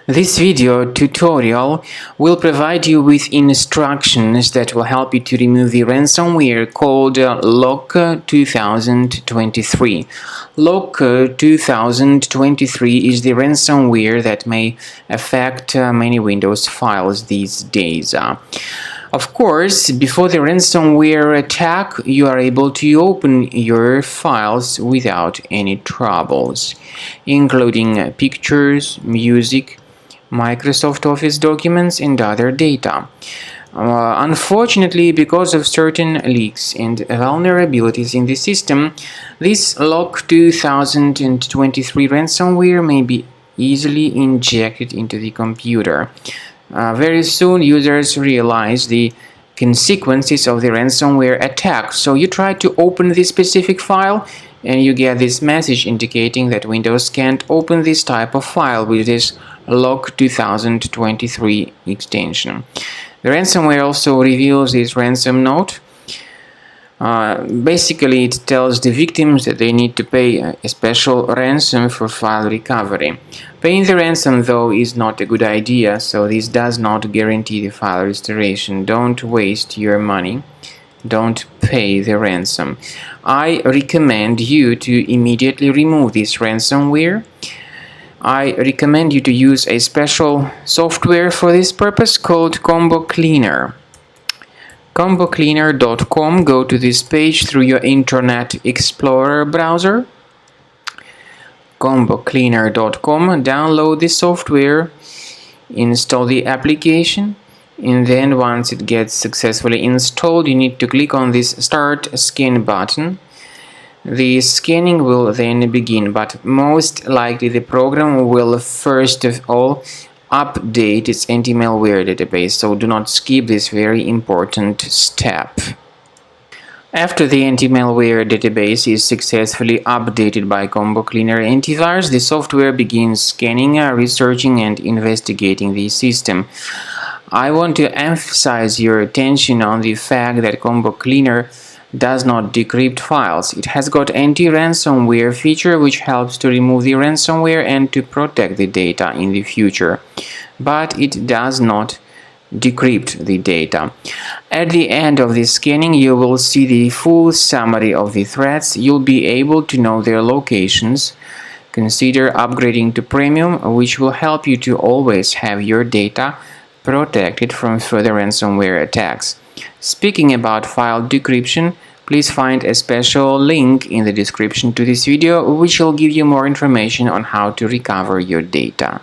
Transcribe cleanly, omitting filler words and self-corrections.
This video tutorial will provide you with instructions that will help you to remove the ransomware called LOCK2023. LOCK2023 is the ransomware that may affect many Windows files these days. Of course, before the ransomware attack, you are able to open your files without any troubles, including pictures, music, Microsoft Office documents, and other data. Unfortunately, because of certain leaks and vulnerabilities in the system, this LOCK2023 ransomware may be easily injected into the computer. Very soon, users realize the consequences of the ransomware attack. So you try to open this specific file, and you get this message indicating that Windows can't open this type of file with this LOCK2023 extension. The ransomware also reveals this ransom note. Basically, it tells the victims that they need to pay a special ransom for file recovery. Paying the ransom, though, is not a good idea, so this does not guarantee the file restoration. Don't waste your money. Don't pay the ransom. I recommend you to immediately remove this ransomware. I recommend you to use a special software for this purpose called Combo Cleaner. ComboCleaner.com. Go to this page through your Internet Explorer browser. ComboCleaner.com. Download the software, install the application, and then once it gets successfully installed, you need to click on this Start Scan button. The scanning will then begin, but most likely the program will first of all update its anti-malware database, so do not skip this very important step. After the anti-malware database is successfully updated by Combo Cleaner Antivirus, the software begins scanning, researching, and investigating the system. I want to emphasize your attention on the fact that Combo Cleaner does not decrypt files. It has got anti-ransomware feature which helps to remove the ransomware and to protect the data in the future, but it does not decrypt the data. At the end of the scanning, you will see the full summary of the threats. You'll be able to know their locations. Consider upgrading to Premium, which will help you to always have your data protected from further ransomware attacks. Speaking about file decryption, please find a special link in the description to this video which will give you more information on how to recover your data.